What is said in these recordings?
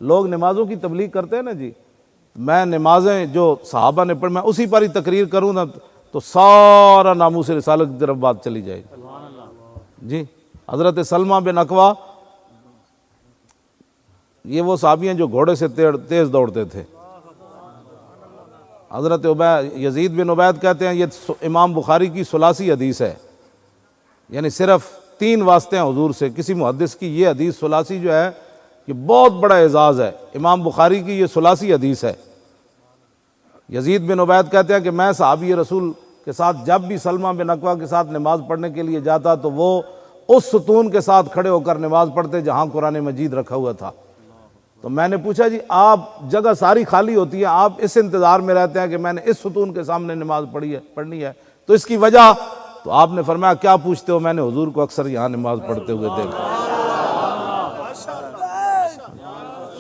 لوگ نمازوں کی تبلیغ کرتے ہیں نا جی، میں نمازیں جو صحابہ نے پڑھ میں اسی پر ہی تقریر کروں نا تو سارا ناموس رسالت کی طرف بات چلی جائے گی جی۔ حضرت سلمہ بن اکوا یہ وہ صحابی ہیں جو گھوڑے سے تیز دوڑتے تھے۔ حضرت یزید بن عبید کہتے ہیں یہ امام بخاری کی ثلاثی حدیث ہے، یعنی صرف 3 واسطے ہیں حضور سے، کسی محدث کی یہ حدیث ثلاثی جو ہے یہ بہت بڑا اعزاز ہے، امام بخاری کی یہ ثلاثی حدیث ہے۔ یزید بن عبید کہتے ہیں کہ میں صحابی رسول کے ساتھ جب بھی سلمہ بن اکوا کے ساتھ نماز پڑھنے کے لیے جاتا تو وہ اس ستون کے ساتھ کھڑے ہو کر نماز پڑھتے جہاں قرآن مجید رکھا ہوا تھا۔ تو میں نے پوچھا جی آپ جگہ ساری خالی ہوتی ہے، آپ اس انتظار میں رہتے ہیں کہ میں نے اس ستون کے سامنے نماز پڑھنی ہے، تو اس کی وجہ؟ تو آپ نے فرمایا کیا پوچھتے ہو، میں نے حضور کو اکثر یہاں نماز پڑھتے ہوئے دیکھا۔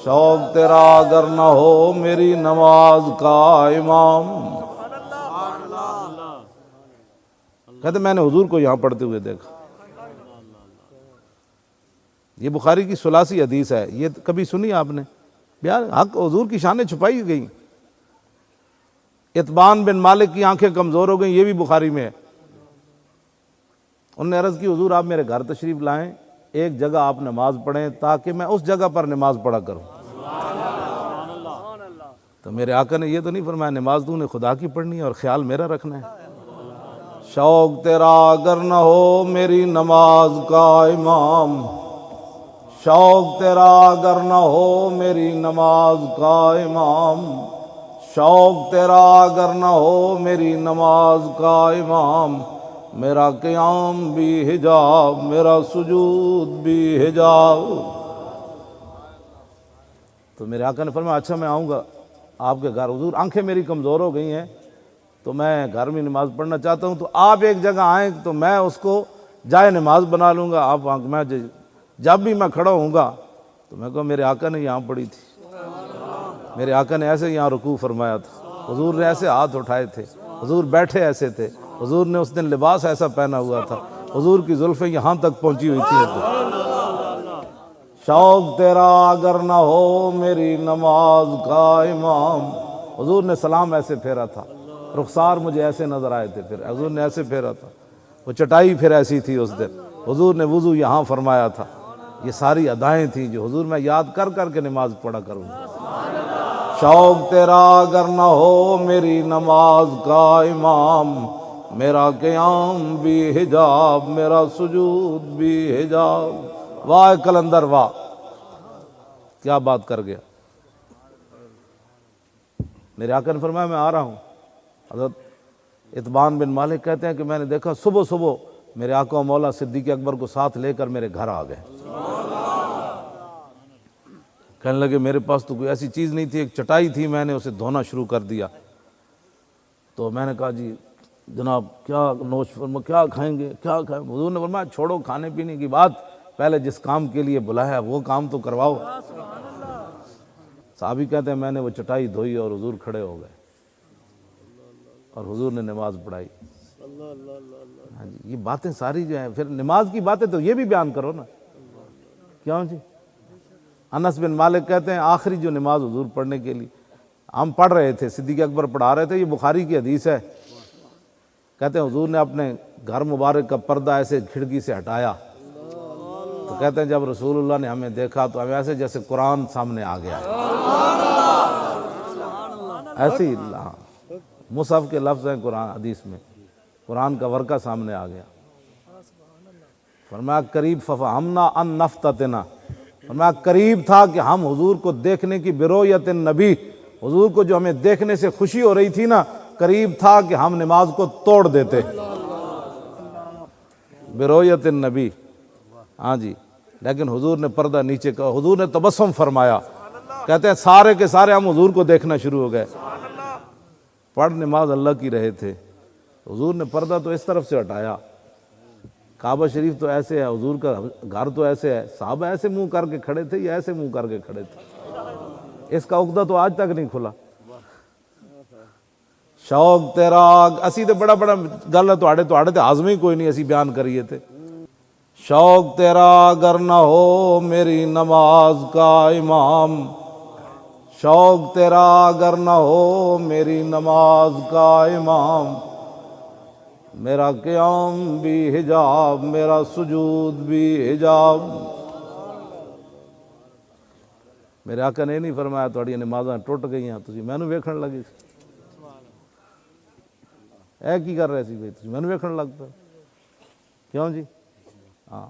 شوق تیرا اگر نہ ہو میری نماز کا امام، کہتے میں نے حضور کو یہاں پڑھتے ہوئے دیکھا۔ یہ بخاری کی ثلاثی حدیث ہے، یہ کبھی سنی آپ نے؟ یار حق حضور کی شانیں چھپائی گئی۔ اتبان بن مالک کی آنکھیں کمزور ہو گئیں، یہ بھی بخاری میں ہے۔ انہوں نے عرض کی حضور آپ میرے گھر تشریف لائیں، ایک جگہ آپ نماز پڑھیں تاکہ میں اس جگہ پر نماز پڑھا کروں۔ تو میرے آقا نے یہ تو نہیں فرمایا نماز تو نے خدا کی پڑھنی ہے اور خیال میرا رکھنا ہے۔ شوق تیرا اگر نہ ہو میری نماز کا امام، شوق تیرا اگر نہ ہو میری نماز کا امام، شوق تیرا اگر نہ ہو میری نماز کا امام، میرا قیام بھی حجاب میرا سجود بھی حجاب۔ تو میرے آقا نے فرمایا اچھا میں آؤں گا آپ کے گھر، حضور آنکھیں میری کمزور ہو گئی ہیں تو میں گھر میں نماز پڑھنا چاہتا ہوں، تو آپ ایک جگہ آئیں تو میں اس کو جائے نماز بنا لوں گا۔ آپ میں جب بھی میں کھڑا ہوں گا تو میں کہوں میرے آقا نے یہاں پڑھی تھی، میرے آقا نے ایسے یہاں رکوع فرمایا تھا، حضور نے ایسے ہاتھ اٹھائے تھے، حضور بیٹھے ایسے تھے، حضور نے اس دن لباس ایسا پہنا ہوا تھا، حضور کی زلفیں یہاں تک پہنچی ہوئی تھی۔ شوق تیرا اگر نہ ہو میری نماز کا امام، حضور نے سلام ایسے پھیرا تھا، رخسار مجھے ایسے نظر آئے تھے، پھر حضور نے ایسے پھیرا تھا، وہ چٹائی پھر ایسی تھی اس دن، حضور نے وضو یہاں فرمایا تھا۔ یہ ساری ادائیں تھیں جو حضور میں یاد کر کر کے نماز پڑھا کروں۔ شوق تیرا اگر نہ ہو میری نماز کا امام، میرا قیام بھی حجاب میرا سجود بھی حجاب۔ واہ کلندر واہ، کیا بات کر گیا۔ میرے آقا نے فرمایا میں آ رہا ہوں۔ حضرت اتبان بن مالک کہتے ہیں کہ میں نے دیکھا صبح صبح میرے آقا و مولا صدیق اکبر کو ساتھ لے کر میرے گھر آ گئے۔ کہنے لگے میرے پاس تو کوئی ایسی چیز نہیں تھی، ایک چٹائی تھی، میں نے اسے دھونا شروع کر دیا۔ تو میں نے کہا جی جناب کیا نوش فرما، کیا کھائیں گے، کیا کھائیں؟ حضور نے فرمایا چھوڑو کھانے پینے کی بات، پہلے جس کام کے لیے بلایا وہ کام تو کرواؤ۔ صحابی کہتے ہیں میں نے وہ چٹائی دھوئی اور حضور کھڑے ہو گئے اور حضور نے نماز پڑھائی۔ ہاں جی، یہ باتیں ساری جو ہیں، پھر نماز کی باتیں تو یہ بھی بیان کرو نا، کیوں جی؟ انس بن مالک کہتے ہیں آخری جو نماز حضور پڑھنے کے لیے ہم پڑھ رہے تھے، صدیق اکبر پڑھا رہے تھے، یہ بخاری کی حدیث ہے، کہتے ہیں حضور نے اپنے گھر مبارک کا پردہ ایسے کھڑکی سے ہٹایا تو کہتے ہیں جب رسول اللہ نے ہمیں دیکھا تو ہمیں ایسے جیسے قرآن سامنے آ گیا، ایسے ہی مصحف کے لفظ ہیں قرآن حدیث میں، قرآن کا ورقہ سامنے آ گیا۔ فرمایا قریب ففہمنا ان نفتتنا، فرمایا قریب تھا کہ ہم حضور کو دیکھنے کی برؤیت النبی، حضور کو جو ہمیں دیکھنے سے خوشی ہو رہی تھی نا، قریب تھا کہ ہم نماز کو توڑ دیتے برؤیت النبی۔ ہاں جی، لیکن حضور نے پردہ نیچے کا، حضور نے تبسم فرمایا، کہتے ہیں سارے کے سارے ہم حضور کو دیکھنا شروع ہو گئے۔ پڑھ نماز اللہ کی رہے تھے، حضور نے پردہ تو اس طرف سے ہٹایا، کعبہ شریف تو ایسے ہے، حضور کا گھر تو ایسے ہے، صحابہ ایسے منہ کر کے کھڑے تھے یا ایسے منہ کر کے کھڑے تھے، اس کا عقدہ تو آج تک نہیں کھلا۔ شوق تیرا اسی تے بڑا بڑا گل ہے تواڈے تے ہاضم ہی کوئی نہیں، اسی بیان کریے تے۔ شوق تیرا اگر نہ ہو میری نماز کا امام، شوق تیرا اگر نہ ہو میری نماز کا امام، میرا قیام بھی حجاب میرا سجود بھی حجاب۔ میرے آقا نے نہیں فرمایا تھوڑی نمازاں ٹوٹ گئی ہیں تسی مینوں ویکھن لگے سی، اے کی کر رہے سی بھائی تسی مینوں ویکھن لگ پے، کیوں جی؟ ہاں